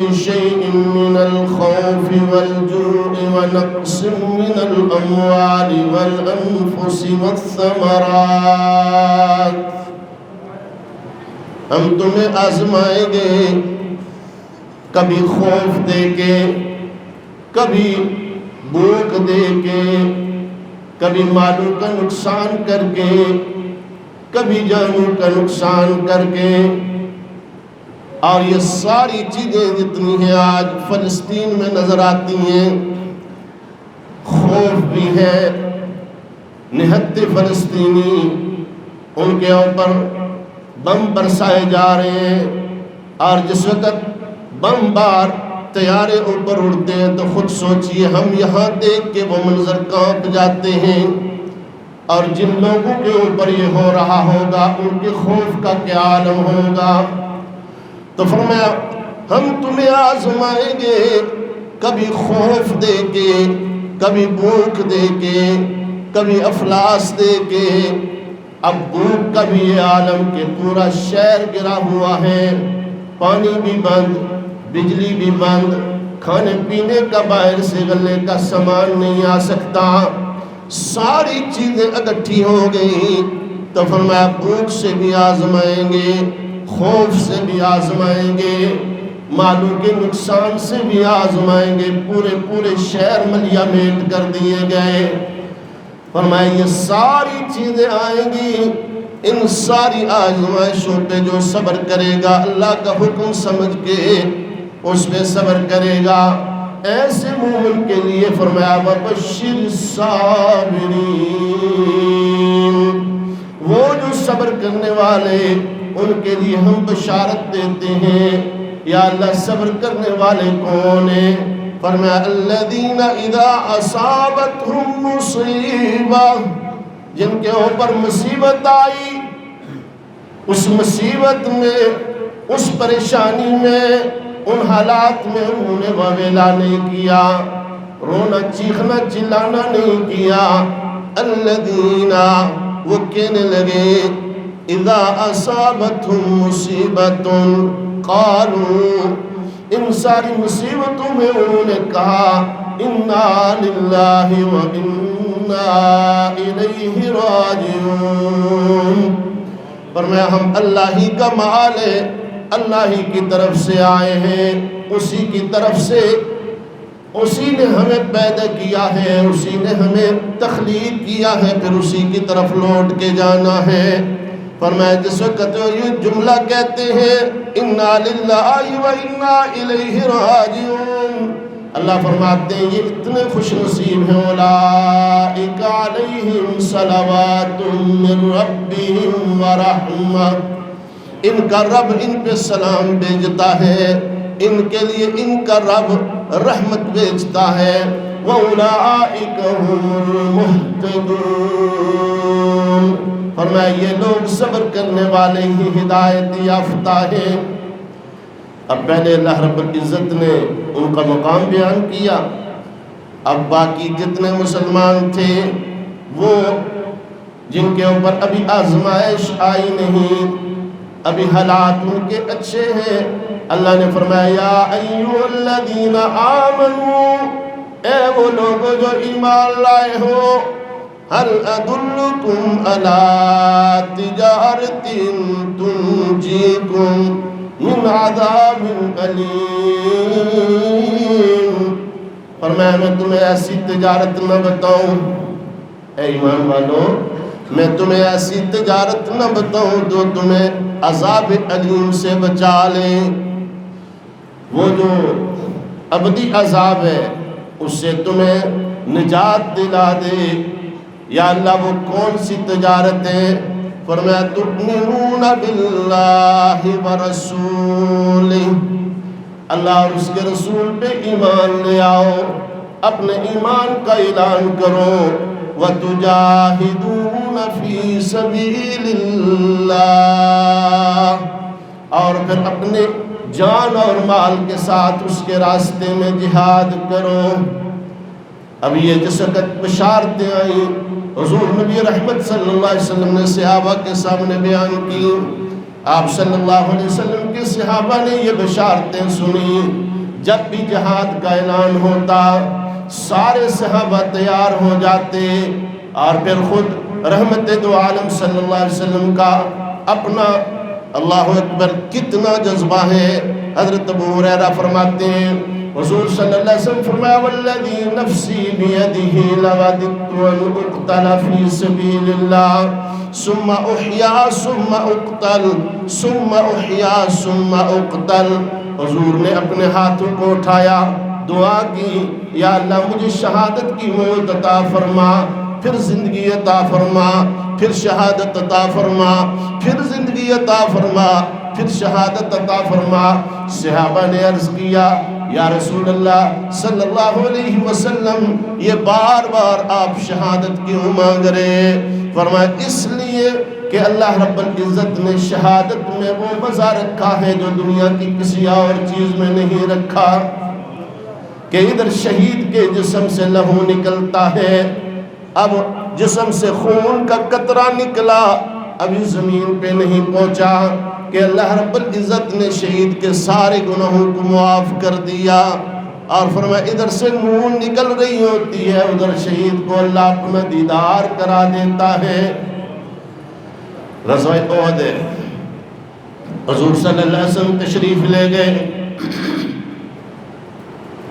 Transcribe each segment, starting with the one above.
شيء من الخوف والجوع ونقص من الأموال والأنفس والثمرات. ہم تمہیں آزمائیں گے کبھی خوف دے کے، کبھی بھوک دے کے، کبھی مالوں کا نقصان کر کے، کبھی جانوں کا نقصان کر کے. اور یہ ساری چیزیں جتنی ہیں آج فلسطین میں نظر آتی ہیں. خوف بھی ہے، نہت فلسطینی ان کے اوپر بم برسائے جا رہے ہیں، اور جس وقت بم بار طیارے اوپر اڑتے ہیں تو خود سوچئے ہم یہاں دیکھ کے وہ منظر کانپ جاتے ہیں، اور جن لوگوں کے اوپر یہ ہو رہا ہوگا ان کے خوف کا کیا عالم ہوگا. تو فرمایا ہم تمہیں آزمائیں گے کبھی خوف دے کے، کبھی بھوک دے کے، کبھی افلاس دے کے. اب بھوک کا بھی یہ عالم کہ پورا شہر گرا ہوا ہے، پانی بھی بند، بجلی بھی بند، کھانے پینے کا باہر سے غلے کا سامان نہیں آ سکتا، ساری چیزیں اکٹھی ہو گئی. تو فرمایا بھوک سے بھی آزمائیں گے، خوف سے بھی آزمائیں گے، مالوں کے نقصان سے بھی آزمائیں گے. پورے شہر ملیا میٹ کر دیے گئے. فرمایا یہ ساری چیزیں آئیں گی، ان ساری آزمائشوں پہ جو صبر کرے گا، اللہ کا حکم سمجھ کے اس پہ صبر کرے گا، ایسے مومن کے لیے فرمایا وَبَشِّرِ الصَّابِرِينَ، وہ جو صبر کرنے والے ان کے لیے ہم بشارت دیتے ہیں. یا اللہ صبر کرنے والے کون ہیں؟ فرمایا الذین اذا اصابتهم مصیبہ، جن کے اوپر مصیبت آئی، اس مصیبت میں، اس پریشانی میں، ان حالات میں انہوں نے واویلا نہیں کیا، رونا چیخنا چلانا نہیں کیا. الذین، وہ کہنے لگے اذا اصابتهم مصیبت قالوا، ان ساری مصیبتوں میں انہوں نے کہا انا للہ و انا الیہ راجعون. فرمایا ہم اللہ ہی کا مال ہے، اللہ ہی کی طرف سے آئے ہیں، اسی کی طرف سے، اسی نے ہمیں پیدا کیا ہے، اسی نے ہمیں تخلیق کیا ہے، پھر اسی کی طرف لوٹ کے جانا ہے. فرمایا جس وقت یہ جملہ کہتے ہیں انا للہ و انا الیہ راجعون، اللہ فرماتے ہیں یہ اتنے خوش نصیب ہیں اولئک علیہم صلوات من ربہم ورحمہ، ان کا رب ان پہ سلام بھیجتا ہے، ان کے لیے ان کا رب رحمت بھیجتا ہے. وَأُولَئِكَ هُمُ الْمُهْتَدُونَ، فرمایا یہ لوگ صبر کرنے والے ہی ہدایت یافتہ ہیں. اب پہلے اللہ رب العزت نے ان کا مقام بیان کیا، اب باقی جتنے مسلمان تھے وہ جن کے اوپر ابھی آزمائش آئی نہیں، ابھی حالات ان کے اچھے ہیں، اللہ نے فرمایا یا ایھا الذین آمنوا، اے وہ لوگ جو ایمان لائے ہو، هل ادلکم علی تجارت تنجیکم من عذاب علیم. فرمایا میں تمہیں ایسی تجارت نہ بتاؤں، اے ایمان والو میں تمہیں ایسی تجارت نہ بتاؤں جو تمہیں عذاب علیم سے بچا لے. وہ جو ابدی عذاب ہے اس سے تمہیں نجات دلا دے. یا اللہ وہ کون سی تجارت ہے؟ فرمایا تؤمنون باللہ ورسولہ، اللہ اور اس کے رسول پہ ایمان لے آؤ، اپنے ایمان کا اعلان کرو. وتجاہدون فی سبیل اللہ، اور پھر اپنے جان اور مال کے ساتھ اس کے راستے میں جہاد کرو. اب یہ جس وقت بشارتیں آئیں حضور نبی رحمت صلی اللہ علیہ وسلم نے صحابہ کے سامنے بیان کی، آپ صلی اللہ علیہ وسلم کے صحابہ نے یہ بشارتیں سنی. جب بھی جہاد کا اعلان ہوتا سارے صحابہ تیار ہو جاتے، اور پھر خود رحمت دو عالم صلی اللہ علیہ وسلم کا اپنا، اللہ اکبر کتنا جذبہ ہے۔ حضرت ابو ہریرہ فرماتے ہیں حضور صلی اللہ علیہ وسلم فرمایا والذی نفسی بیدہ لوددت ان اقتل فی سبیل اللہ ثم احیا ثم اقتل ثم احیا ثم اقتل۔ حضور نے اپنے ہاتھوں کو اٹھایا، دعا کی، یا اللہ مجھے شہادت کی موت عطا فرما، پھر زندگی عطا فرما، پھر شہادت عطا فرما، پھر زندگی عطا فرما، پھر شہادت عطا فرما۔ صحابہ نے عرض کیا یا رسول اللہ صلی اللہ علیہ وسلم یہ بار بار آپ شہادت کیوں مانگ رہے ہیں؟ فرمایا اس لیے کہ اللہ رب العزت نے شہادت میں وہ مزہ رکھا ہے جو دنیا کی کسی اور چیز میں نہیں رکھا، کہ ادھر شہید کے جسم سے لہو نکلتا ہے، اب جسم سے خون کا قطرہ نکلا، ابھی زمین پہ نہیں پہنچا، کہ اللہ رب العزت نے شہید کے سارے گناہوں کو معاف کر دیا، اور فرمایا ادھر سے نور نکل رہی ہوتی ہے، ادھر شہید کو اللہ اپنا دیدار کرا دیتا ہے۔ غزوہ احد حضور صلی اللہ علیہ وسلم تشریف لے گئے،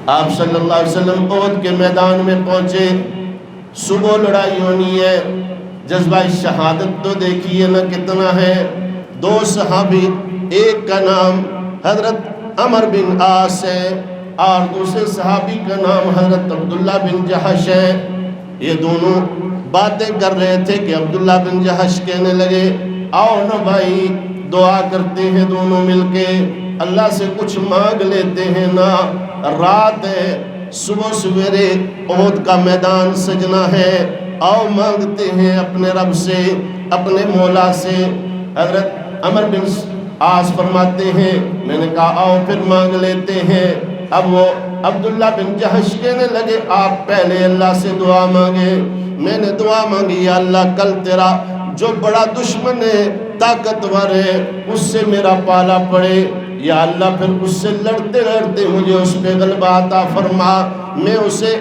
آپ صلی اللہ علیہ وسلم احد کے میدان میں پہنچے، صبح لڑائی ہونی ہے، جذبہ شہادت تو دیکھیے نا کتنا ہے۔ دو صحابی، ایک کا نام حضرت عمر بن عاص ہے اور دوسرے صحابی کا نام حضرت عبداللہ بن جہش ہے۔ یہ دونوں باتیں کر رہے تھے کہ عبداللہ بن جہش کہنے لگے آؤ نا بھائی دعا کرتے ہیں دونوں مل کے، اللہ سے کچھ مانگ لیتے ہیں نا، رات ہے، صبح سویرے احد کا میدان سجنا ہے، آؤ مانگتے ہیں اپنے رب سے، اپنے مولا سے۔ حضرت عمر بن عاص فرماتے ہیں میں نے کہا آؤ پھر مانگ لیتے ہیں۔ اب وہ عبداللہ بن جہش کہنے لگے آپ پہلے اللہ سے دعا مانگے۔ میں نے دعا مانگی یا اللہ کل تیرا جو بڑا دشمن ہے، طاقتور ہے، اس سے میرا پالا پڑے، یا اللہ پھر اس سے لڑتے لڑتے مجھے اس پہ غلبہ عطا فرما، میں اسے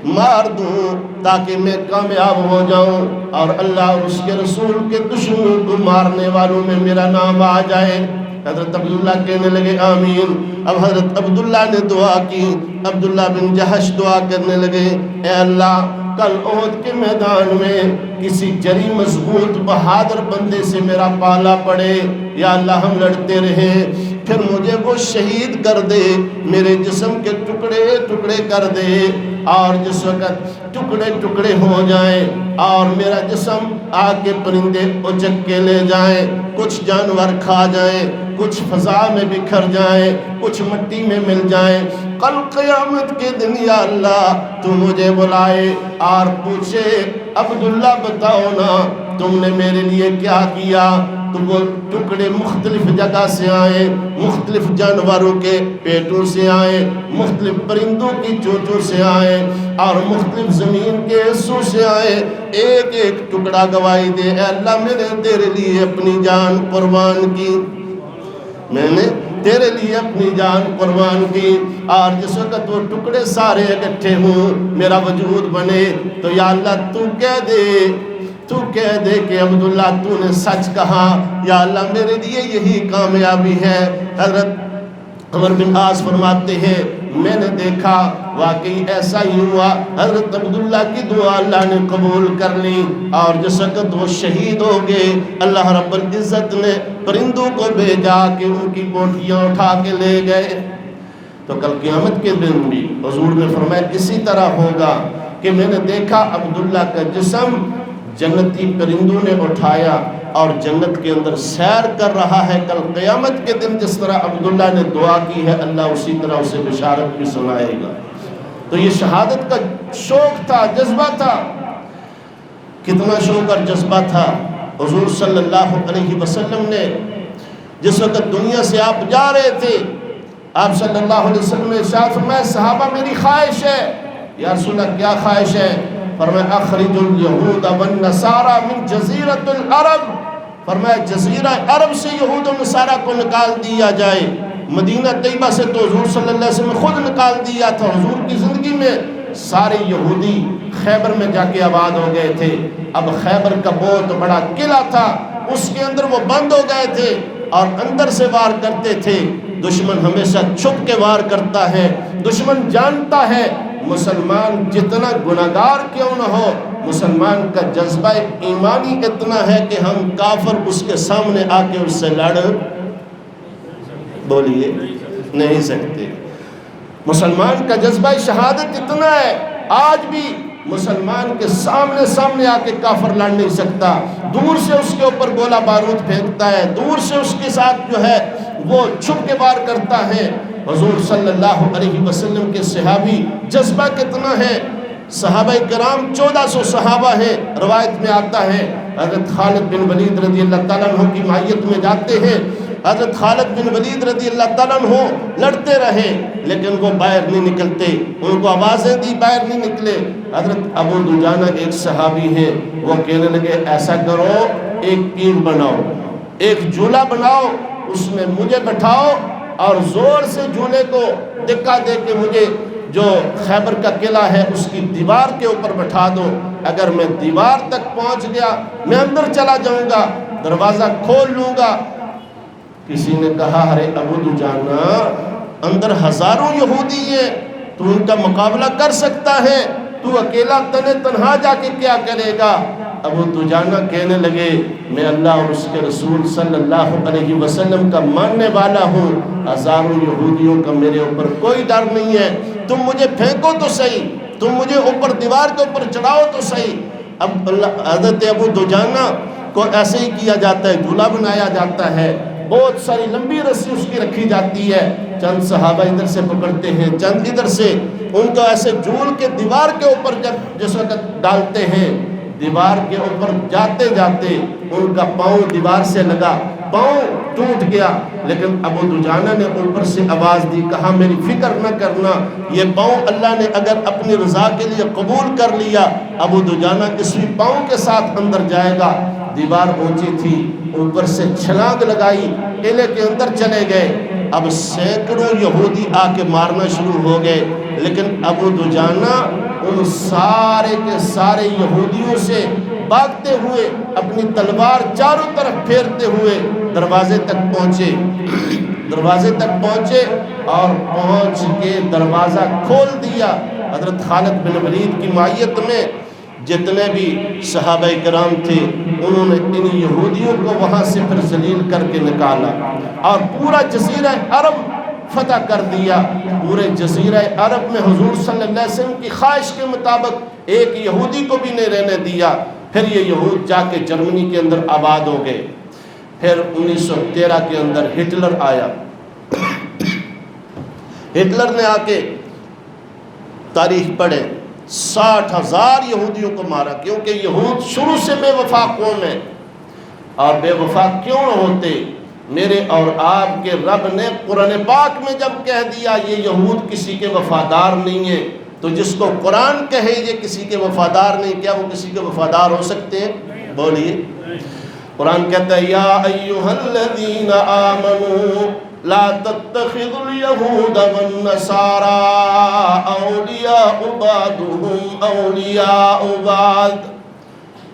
مار دوں تاکہ میں کامیاب ہو جاؤں، اور اللہ اور اس کے رسول کے دشمنوں کو مارنے والوں میں میرا نام آ جائے۔ حضرت عبداللہ کہنے لگے آمین۔ اب حضرت عبداللہ نے دعا کی، عبداللہ بن جہش دعا کرنے لگے اے اللہ کل احد کے میدان میں کسی جری مضبوط بہادر بندے سے میرا پالا پڑے، یا اللہ ہم لڑتے رہے، پھر مجھے وہ شہید کر دے، میرے جسم کے ٹکڑے ٹکڑے کر دے، اور جس وقت ٹکڑے ٹکڑے ہو جائیں اور میرا جسم آگ کے پرندے اچک کے لے جائیں، کچھ جانور کھا جائیں، کچھ فضا میں بکھر جائیں، کچھ مٹی میں مل جائیں، کل قیامت کے دن یا اللہ تو مجھے بلائے اور پوچھے عبداللہ بتاؤ نا تم نے میرے لیے کیا کیا؟ تو وہ ٹکڑے مختلف جگہ سے آئے، مختلف جانوروں کے پیٹوں سے آئے، مختلف پرندوں کی چوچوں سے آئے، اور مختلف زمین کے حصوں سے آئے، ایک ایک ٹکڑا گواہی دے اے اللہ میں نے تیرے لیے اپنی جان قربان کی، میں نے تیرے لیے اپنی جان قربان کی، اور جس وقت وہ ٹکڑے سارے اکٹھے ہوں میرا وجود بنے تو یا اللہ تو کہہ دے کہ عبداللہ تو نے سچ کہا، یا اللہ میرے لیے یہی کامیابی ہے۔ حضرت عمر بن عاص فرماتے ہیں میں نے دیکھا واقعی ایسا ہی ہوا، حضرت عبداللہ کی دعا اللہ نے قبول کر لی، اور جس وقت وہ شہید ہو گئے اللہ رب العزت نے پرندوں کو بھیجا کہ ان کی بوٹیاں اٹھا کے لے گئے۔ تو کل قیامت کے دن بھی حضور نے فرمایا اسی طرح ہوگا کہ میں نے دیکھا عبداللہ کا جسم جنتی پرندوں نے اٹھایا اور جنت کے اندر سیر کر رہا ہے۔ کل قیامت کے دن جس طرح عبداللہ نے دعا کی ہے اللہ اسی طرح اسے بشارت بھی سنائے گا۔ تو یہ شہادت کا شوق تھا، جذبہ تھا، کتنا شوق اور جذبہ تھا۔ حضور صلی اللہ علیہ وسلم نے جس وقت دنیا سے آپ جا رہے تھے، آپ صلی اللہ علیہ وسلم نے ارشاد فرمایا صحابہ میری خواہش ہے، یا رسول اللہ کیا خواہش ہے؟ فرمایا اخرج الیہود والنصارى من جزیرۃ العرب، فرمایا جزیرہ عرب سے یہود و نصارہ کو نکال دیا جائے۔ مدینہ طیبہ سے تو حضور صلی اللہ علیہ وسلم نے خود نکال دیا تھا. حضور کی زندگی میں سارے یہودی خیبر میں جا کے آباد ہو گئے تھے. اب خیبر کا بہت بڑا قلعہ تھا, اس کے اندر وہ بند ہو گئے تھے اور اندر سے وار کرتے تھے. دشمن ہمیشہ چھپ کے وار کرتا ہے. دشمن جانتا ہے مسلمان جتنا گناہگار کیوں نہ ہو, مسلمان کا جذبہ ایمانی اتنا ہے کہ ہم کافر اس کے سامنے آ کے اس سے لڑ بولیے نہیں سکتے. مسلمان کا جذبہ شہادت اتنا ہے, آج بھی مسلمان کے سامنے آ کے کافر لڑ نہیں سکتا. دور سے اس کے اوپر گولہ بارود پھینکتا ہے, دور سے اس کے ساتھ جو ہے وہ چھپ کے وار کرتا ہے. حضور صلی اللہ علیہ وسلم کے صحابی جذبہ کتنا ہے. صحابہ کرام 1400 صحابہ ہیں. روایت میں آتا ہے حضرت خالد بن ولید رضی اللہ تعالیٰ عنہ کی معیت میں جاتے ہیں. حضرت خالد بن ولید رضی اللہ تعالیٰ عنہ لڑتے رہے لیکن وہ باہر نہیں نکلتے, ان کو آوازیں دی باہر نہیں نکلے. حضرت ابو دجانہ ایک صحابی ہیں, وہ کہنے لگے ایسا کرو ایک پیڑ بناؤ, ایک جھولا بناؤ, اس میں مجھے بٹھاؤ اور زور سے جھولے کو دکا دے کے مجھے جو خیبر کا قلعہ ہے اس کی دیوار کے اوپر بٹھا دو. اگر میں دیوار تک پہنچ گیا میں اندر چلا جاؤں گا, دروازہ کھول لوں گا. کسی نے کہا ارے ابو دجانہ اندر ہزاروں یہودی ہیں, تو ان کا مقابلہ کر سکتا ہے, تو اکیلا تنہا جا کے کیا کرے گا. ابو دجانہ کہنے لگے میں اللہ اور اس کے رسول صلی اللہ علیہ وسلم کا ماننے والا ہوں, ہزاروں یہودیوں کا میرے اوپر کوئی ڈر نہیں ہے. تم مجھے پھینکو تو صحیح, تم مجھے اوپر دیوار کے اوپر چڑھاؤ تو صحیح. اب حضرت ابو دجانہ کو ایسے ہی کیا جاتا ہے, جھولا بنایا جاتا ہے, بہت ساری لمبی رسی اس کی رکھی جاتی ہے. چند صحابہ ادھر سے پکڑتے ہیں, چند ادھر سے, ان کو ایسے جھول کے دیوار کے اوپر جب جس وقت ڈالتے ہیں, دیوار کے اوپر جاتے جاتے ان کا پاؤں دیوار سے لگا, پاؤں ٹوٹ گیا. لیکن ابو دجانہ نے اوپر سے آواز دی, کہا میری فکر نہ کرنا, یہ پاؤں اللہ نے اگر اپنی رضا کے لیے قبول کر لیا, ابو دجانہ اسی پاؤں کے ساتھ اندر جائے گا. دیوار اونچی تھی, اوپر سے چھلانگ لگائی, قلعے کے اندر چلے گئے. اب سینکڑوں یہودی آ کے مارنا شروع ہو گئے, لیکن ابو دجانہ ان سارے کے سارے یہودیوں سے بھاگتے ہوئے اپنی تلوار چاروں طرف پھیرتے ہوئے دروازے تک پہنچے. دروازے تک پہنچے اور پہنچ کے دروازہ کھول دیا. حضرت خالد بن ولید کی معیت میں جتنے بھی صحابہ کرام تھے انہوں نے ان یہودیوں کو وہاں سے پھر ذلیل کر کے نکالا اور پورا جزیرہ عرب فتح کر دیا. پورے جزیرہ عرب میں حضور صلی اللہ علیہ وسلم کی خواہش کے مطابق ایک یہودی کو بھی نہیں رہنے دیا. پھر یہ یہود جا کے جرمنی کے اندر آباد ہو گئے. پھر 1913 کے اندر ہٹلر آیا. ہٹلر نے آ کے تاریخ پڑھے, 60,000 یہودیوں کو مارا, کیونکہ یہود شروع سے بے وفا قوم ہے. اور بے وفا کیوں نہ ہوتے, میرے اور آپ کے رب نے قرآن پاک میں جب کہہ دیا یہ یہود کسی کے وفادار نہیں ہیں, تو جس کو قرآن کہے یہ کسی کے وفادار نہیں, کیا وہ کسی کے وفادار ہو سکتے ہیں؟ بولیے. قرآن کہتا ہے یا ایھا الذین آمنوا لا تتخذوا اليهود والنصارى اولیاء بعضهم اولیاء بعض.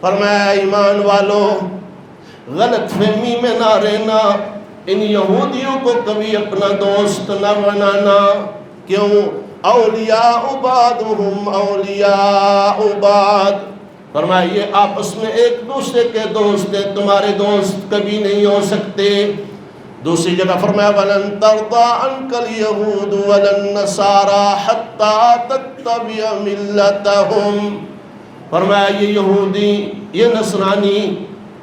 فرمایا ایمان والو غلط فہمی میں نہ رہنا, ان یہودیوں کو کبھی اپنا دوست نہ بنانا. کیوں؟ اولیاء بعضهم اولیاء بعض. فرمایا یہ آپس میں ایک دوسرے کے دوست ہیں, تمہارے دوست کبھی نہیں ہو سکتے. دوسری جگہ فرمایا وَلَن تَرْضَىٰ عَنْكَ الْيَهُودُ وَلَا النَّصَارَىٰ حَتَّىٰ تَتَّبِعَ مِلَّتَهُمْ. فرمایا یہ یہودی یہ نصرانی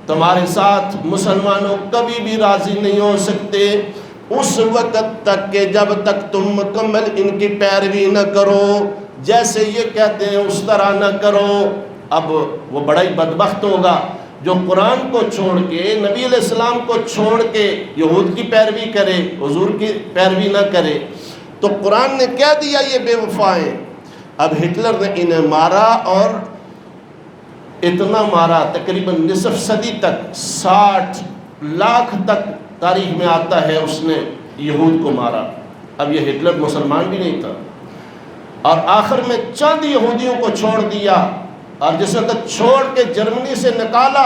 تمہارے ساتھ مسلمانوں کبھی بھی راضی نہیں ہو سکتے اس وقت تک کہ جب تک تم مکمل ان کی پیروی نہ کرو, جیسے یہ کہتے ہیں اس طرح نہ کرو. اب وہ بڑا ہی بدبخت ہوگا جو قرآن کو چھوڑ کے, نبی علیہ السلام کو چھوڑ کے یہود کی پیروی کرے, حضور کی پیروی نہ کرے. تو قرآن نے کہہ دیا یہ بے وفا ہیں. اب ہٹلر نے انہیں مارا اور اتنا مارا تقریباً نصف صدی تک, 60 لاکھ تک تاریخ میں آتا ہے اس نے یہود کو مارا. اب یہ ہٹلر مسلمان بھی نہیں تھا، اور آخر میں چند یہودیوں کو چھوڑ دیا، اور جس وقت چھوڑ کے جرمنی سے نکالا،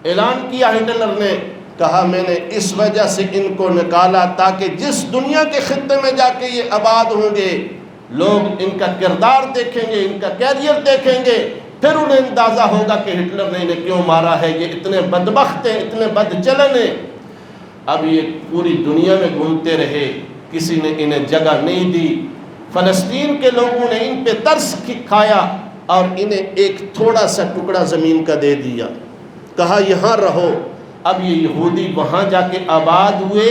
اعلان کیا ہٹلر نے، کہا میں نے اس وجہ سے ان کو نکالا تاکہ جس دنیا کے خطے میں جا کے یہ آباد ہوں گے لوگ ان کا کردار دیکھیں گے، ان کا کیریئر دیکھیں گے، پھر انہیں اندازہ ہوگا کہ ہٹلر نے انہیں کیوں مارا ہے، یہ اتنے بدبخت ہیں، اتنے بدچلن ہیں. اب یہ پوری دنیا میں گھومتے رہے، کسی نے انہیں جگہ نہیں دی. فلسطین کے لوگوں نے ان پہ ترس کھایا اور انہیں ایک تھوڑا سا ٹکڑا زمین کا دے دیا، کہا یہاں رہو. اب یہ یہودی وہاں جا کے آباد ہوئے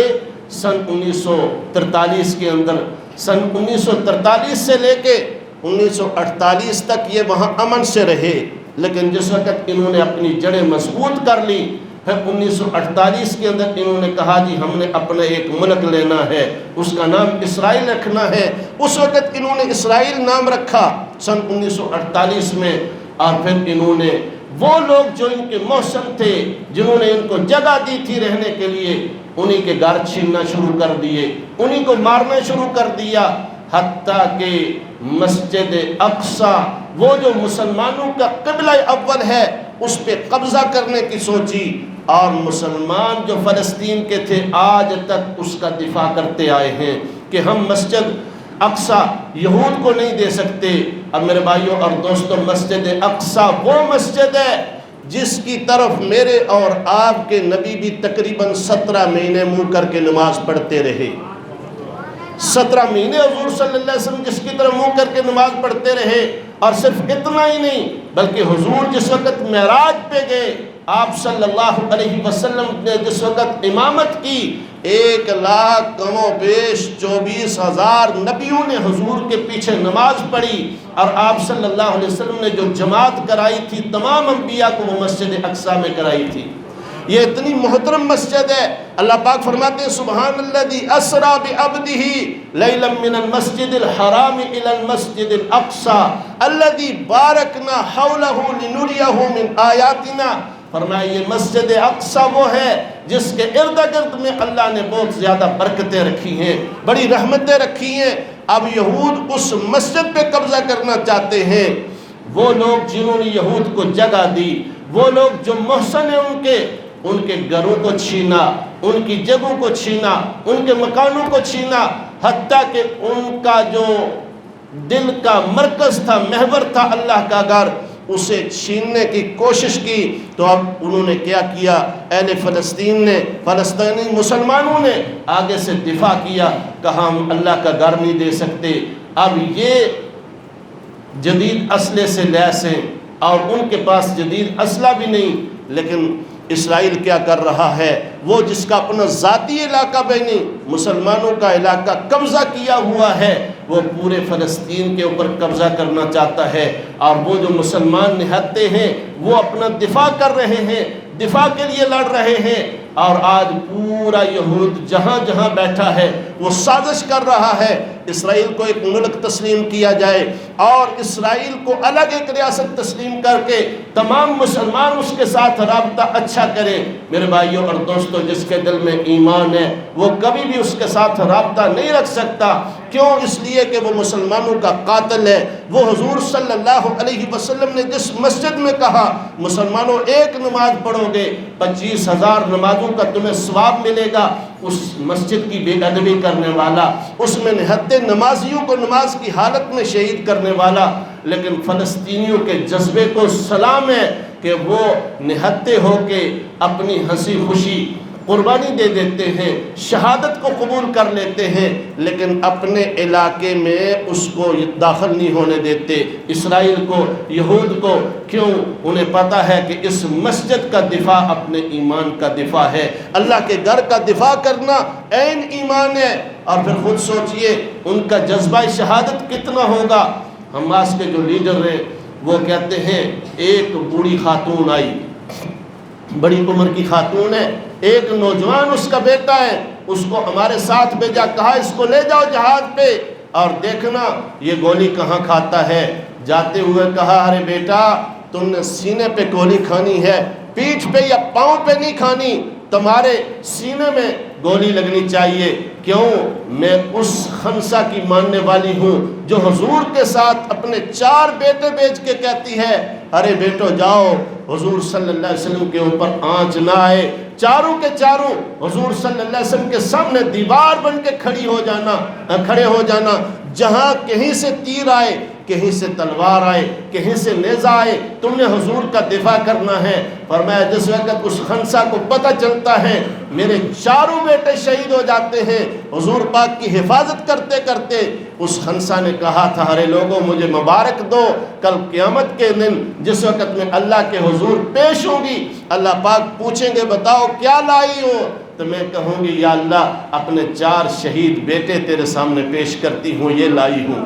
سن 1943 کے اندر. سن 1943 سے لے کے 1948 تک یہ وہاں امن سے رہے، لیکن جس وقت انہوں نے اپنی جڑیں مضبوط کر لی، پھر 1948 کے اندر انہوں نے کہا جی ہم نے اپنا ایک ملک لینا ہے، اس کا نام اسرائیل رکھنا ہے. اس وقت انہوں نے اسرائیل نام رکھا سن 1948 میں. اور پھر انہوں نے وہ لوگ جو ان کے محسن تھے، جنہوں نے ان کو جگہ دی تھی رہنے کے لیے، انہی کے گھر چھیننا شروع کر دیے، انہی کو مارنا شروع کر دیا، حتیٰ کہ مسجد اقصی وہ جو مسلمانوں کا قبلہ اول ہے اس پہ قبضہ کرنے کی سوچی. اور مسلمان جو فلسطین کے تھے آج تک اس کا دفاع کرتے آئے ہیں کہ ہم مسجد اقصی یہود کو نہیں دے سکتے. اب میرے بھائیوں اور دوستوں، مسجد اقصی وہ مسجد ہے جس کی طرف میرے اور آپ کے نبی بھی تقریباً 17 مہینے منہ کر کے نماز پڑھتے رہے. 17 مہینے حضور صلی اللہ علیہ وسلم جس کی طرف منہ کر کے نماز پڑھتے رہے. اور صرف اتنا ہی نہیں بلکہ حضور جس وقت معراج پہ گئے، آپ صلی اللہ علیہ وسلم نے جس وقت امامت کی، 1,00,000 کم و بیش 24,000 نبیوں نے حضور کے پیچھے نماز پڑھی. اور آپ صلی اللہ علیہ وسلم نے جو جماعت کرائی تھی تمام انبیاء کو وہ مسجد اقصی میں کرائی تھی. یہ اتنی محترم مسجد ہے. اللہ پاک فرماتے ہیں سبحان الذی اسری بعبدہ لیلا من المسجد الحرام الی المسجد الاقصی الذی بارکنا حولہ لنریہ من آیاتنا. فرمایا یہ مسجد اقصی وہ ہے جس کے ارد گرد میں اللہ نے بہت زیادہ برکتیں رکھی ہیں، بڑی رحمتیں رکھی ہیں. اب یہود اس مسجد پہ قبضہ کرنا چاہتے ہیں. وہ لوگ جنہوں نے یہود کو جگہ دی، وہ لوگ جو محسن ہیں ان کے گھروں کو چھینا، ان کی جگہوں کو چھینا، ان کے مکانوں کو چھینا، حتیٰ کہ ان کا جو دل کا مرکز تھا، محور تھا اللہ کا گھر، اسے چھیننے کی کوشش کی. تو اب انہوں نے کیا کیا؟ اہل فلسطین نے، فلسطینی مسلمانوں نے آگے سے دفاع کیا، کہا ہم اللہ کا گھر نہیں دے سکتے. اب یہ جدید اسلحے سے لیس ہیں اور ان کے پاس جدید اسلحہ بھی نہیں، لیکن اسرائیل کیا کر رہا ہے؟ وہ جس کا اپنا ذاتی علاقہ بینی مسلمانوں کا علاقہ قبضہ کیا ہوا ہے، وہ پورے فلسطین کے اوپر قبضہ کرنا چاہتا ہے. اور وہ جو مسلمان نہتے ہیں وہ اپنا دفاع کر رہے ہیں، دفاع کے لیے لڑ رہے ہیں. اور آج پورا یہود جہاں جہاں بیٹھا ہے وہ سازش کر رہا ہے اسرائیل کو ایک ملک تسلیم کیا جائے اور اسرائیل کو الگ ایک ریاست تسلیم کر کے تمام مسلمان اس کے ساتھ رابطہ اچھا کریں. میرے بھائیوں اور دوستوں، جس کے دل میں ایمان ہے وہ کبھی بھی اس کے ساتھ رابطہ نہیں رکھ سکتا. کیوں؟ اس لیے کہ وہ مسلمانوں کا قاتل ہے. وہ حضور صلی اللہ علیہ وسلم نے جس مسجد میں کہا مسلمانوں ایک نماز پڑھو گے 25,000 نمازوں کا تمہیں ثواب ملے گا، اس مسجد کی بے ادبی کرنے والا، اس میں نہتے نمازیوں کو نماز کی حالت میں شہید کرنے والا. لیکن فلسطینیوں کے جذبے کو سلام ہے کہ وہ نہتے ہو کے اپنی ہنسی خوشی قربانی دے دیتے ہیں، شہادت کو قبول کر لیتے ہیں، لیکن اپنے علاقے میں اس کو داخل نہیں ہونے دیتے. اسرائیل کو، یہود کو، کیوں؟ انہیں پتہ ہے کہ اس مسجد کا دفاع اپنے ایمان کا دفاع ہے. اللہ کے گھر کا دفاع کرنا عین ایمان ہے. اور پھر خود سوچئے ان کا جذبہ شہادت کتنا ہوگا. حماس کے جو لیڈر ہیں وہ کہتے ہیں ایک بوڑھی خاتون آئی، بڑی عمر کی خاتون ہے، ایک نوجوان اس کا بیٹا ہے، اس کو ہمارے ساتھ بھیجا، کہا اس کو لے جاؤ جہاز پہ اور دیکھنا یہ گولی کہاں کھاتا ہے. جاتے ہوئے کہا ارے بیٹا تم نے سینے پہ گولی کھانی ہے، پیٹھ پہ یا پاؤں پہ نہیں کھانی. تمہارے سینے میں گولی لگنی چاہیے. کیوں؟ میں اس خنسا کی ماننے والی ہوں جو حضور کے ساتھ اپنے 4 بیٹے بیچ کے کہتی ہے ارے بیٹو جاؤ، حضور صلی اللہ علیہ وسلم کے اوپر آنچ نہ آئے. چاروں کے چاروں حضور صلی اللہ علیہ وسلم کے سامنے دیوار بن کے کھڑے ہو جانا. جہاں کہیں سے تیر آئے، کہیں سے تلوار آئے، کہیں سے نیزہ آئے، تم نے حضور کا دفاع کرنا ہے. فرمایا جس وقت اس خنسا کو پتہ چلتا ہے میرے 4 بیٹے شہید ہو جاتے ہیں حضور پاک کی حفاظت کرتے کرتے، اس خنسا نے کہا تھا ارے لوگوں مجھے مبارک دو، کل قیامت کے دن جس وقت میں اللہ کے حضور پیش ہوں گی، اللہ پاک پوچھیں گے بتاؤ کیا لائی ہو، تو میں کہوں گی یا اللہ اپنے 4 شہید بیٹے تیرے سامنے پیش کرتی ہوں، یہ لائی ہوں.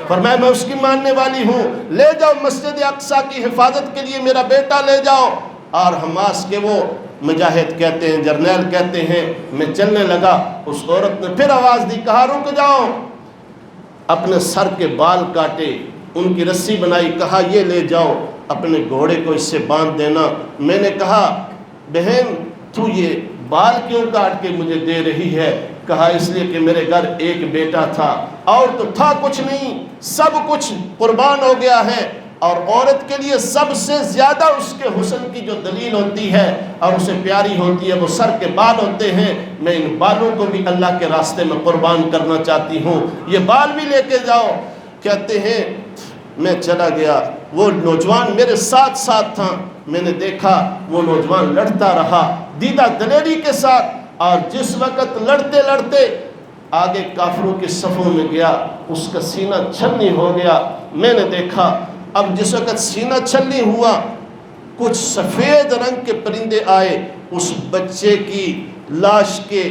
فرمایا میں اس کی ماننے والی ہوں، لے جاؤ مسجد اقصیٰ کی حفاظت کے لیے میرا بیٹا لے جاؤ. اور حماس کے وہ مجاہد کہتے ہیں، جرنیل کہتے ہیں، میں چلنے لگا، اس عورت نے پھر آواز دی، کہا رک جاؤ. اپنے سر کے بال کاٹے، ان کی رسی بنائی، کہا یہ لے جاؤ اپنے گھوڑے کو اس سے باندھ دینا. میں نے کہا بہن تو یہ بال کیوں کاٹ کے مجھے دے رہی ہے؟ کہا اس لیے کہ میرے گھر ایک بیٹا تھا اور تو تھا کچھ نہیں، سب کچھ قربان ہو گیا ہے. اور عورت کے لیے سب سے زیادہ اس کے حسن کی جو دلیل ہوتی ہے اور اسے پیاری ہوتی ہے وہ سر کے بال ہوتے ہیں. میں ان بالوں کو بھی اللہ کے راستے میں قربان کرنا چاہتی ہوں، یہ بال بھی لے کے جاؤ. کہتے ہیں میں چلا گیا، وہ نوجوان میرے ساتھ تھا. میں نے دیکھا وہ نوجوان لڑتا رہا دیدہ دلیری کے ساتھ، اور جس وقت لڑتے لڑتے آگے کافروں کے صفوں میں گیا اس کا سینہ چھلنی ہو گیا. میں نے دیکھا اب جس وقت سینہ چھلنی ہوا کچھ سفید رنگ کے پرندے آئے، اس بچے کی لاش کے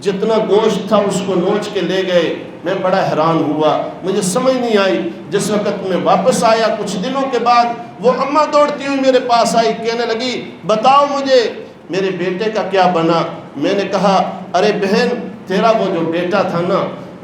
جتنا گوشت تھا اس کو نوچ کے لے گئے. میں بڑا حیران ہوا، مجھے سمجھ نہیں آئی. جس وقت میں واپس آیا کچھ دنوں کے بعد وہ اماں دوڑتی ہوئی میرے پاس آئی، کہنے لگی بتاؤ مجھے میرے بیٹے کا کیا بنا. میں نے کہا ارے بہن تیرا وہ جو بیٹا تھا نا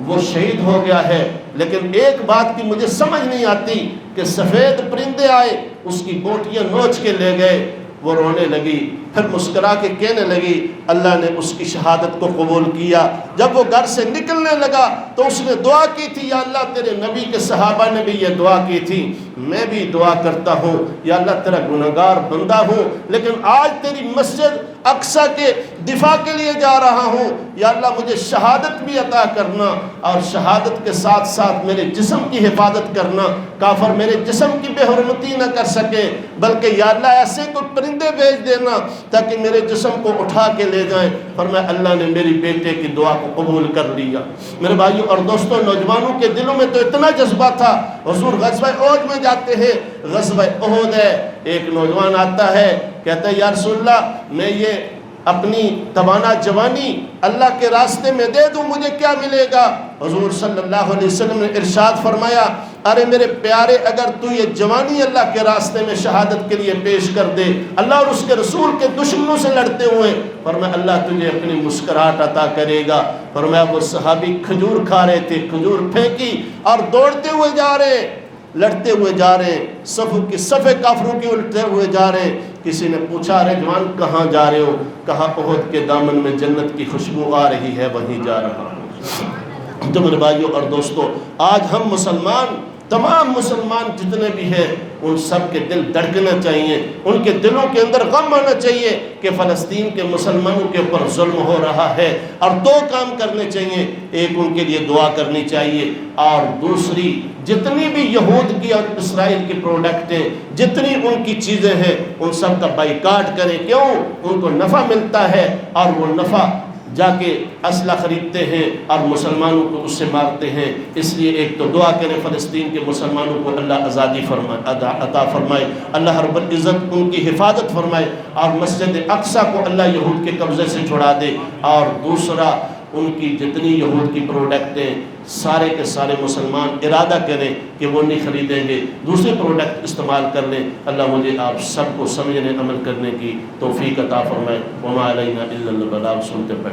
وہ شہید ہو گیا ہے، لیکن ایک بات کی مجھے سمجھ نہیں آتی کہ سفید پرندے آئے اس کی بوٹیاں نوچ کے لے گئے. وہ رونے لگی، پھر مسکرا کے کہنے لگی اللہ نے اس کی شہادت کو قبول کیا. جب وہ گھر سے نکلنے لگا تو اس نے دعا کی تھی یا اللہ تیرے نبی کے صحابہ نے بھی یہ دعا کی تھی، میں بھی دعا کرتا ہوں یا اللہ تیرا گنہگار بندہ ہوں لیکن آج تیری مسجد اقصیٰ کے دفاع کے لیے جا رہا ہوں، یا اللہ مجھے شہادت بھی عطا کرنا اور شہادت کے ساتھ ساتھ میرے جسم کی حفاظت کرنا، کافر میرے جسم کی بے حرمتی نہ کر سکے، بلکہ یا اللہ ایسے کوئی پرندے بھیج دینا تاکہ میرے جسم کو اٹھا کے لے جائیں. فرمایا اللہ نے میری بیٹے کی دعا کو قبول کر لیا. میرے بھائیوں اور دوستوں، نوجوانوں کے دلوں میں تو اتنا جذبہ تھا. حضور غزوہ احد میں جاتے ہیں، غزوہ احد ہے، ایک نوجوان آتا ہے کہتا ہے یا رسول اللہ میں یہ اپنی توانا جوانی اللہ کے راستے میں دے دوں مجھے کیا ملے گا؟ حضور صلی اللہ علیہ وسلم نے ارشاد فرمایا ارے میرے پیارے اگر تو یہ جوانی اللہ کے راستے میں شہادت کے لیے پیش کر دے اللہ اور اس کے رسول کے دشمنوں سے لڑتے ہوئے، فرمایا اللہ تجھے اپنی مسکراہٹ عطا کرے گا. فرمایا وہ صحابی کھجور کھا رہے تھے، کھجور پھینکی اور دوڑتے ہوئے جا رہے ہیں، لڑتے ہوئے جا رہے ہیں، صفے کافروں کی الٹتے ہوئے جا رہے ہیں. کسی نے پوچھا ارے جوان کہاں جا رہے ہو؟ کہا احد کے دامن میں جنت کی خوشبو آ رہی ہے وہیں جا رہا ہوں. تو میرے بھائیوں اور دوستوں، آج ہم مسلمان، تمام مسلمان جتنے بھی ہیں ان سب کے دل دھڑکنا چاہیے، ان کے دلوں کے اندر غم آنا چاہیے کہ فلسطین کے مسلمانوں کے اوپر ظلم ہو رہا ہے. اور 2 کام کرنے چاہیے، ایک ان کے لیے دعا کرنی چاہیے اور دوسری جتنی بھی یہود کی اور اسرائیل کی پروڈکٹیں، جتنی ان کی چیزیں ہیں ان سب کا بائیکاٹ کریں. کیوں؟ ان کو نفع ملتا ہے اور وہ نفع جا کے اسلحہ خریدتے ہیں اور مسلمانوں کو اس سے مارتے ہیں. اس لیے ایک تو دعا کریں فلسطین کے مسلمانوں کو اللہ آزادی عطا فرمائے، اللہ رب العزت ان کی حفاظت فرمائے اور مسجد اقصیٰ کو اللہ یہود کے قبضے سے چھڑا دے. اور دوسرا ان کی جتنی یہود کی پروڈکٹیں سارے کے سارے مسلمان ارادہ کریں کہ وہ نہیں خریدیں گے، دوسرے پروڈکٹ استعمال کر لیں. اللہ مجھے آپ سب کو سمجھنے عمل کرنے کی توفیق عطا فرمائے. وما علینا الا البلاغ. سنتے پڑھیں.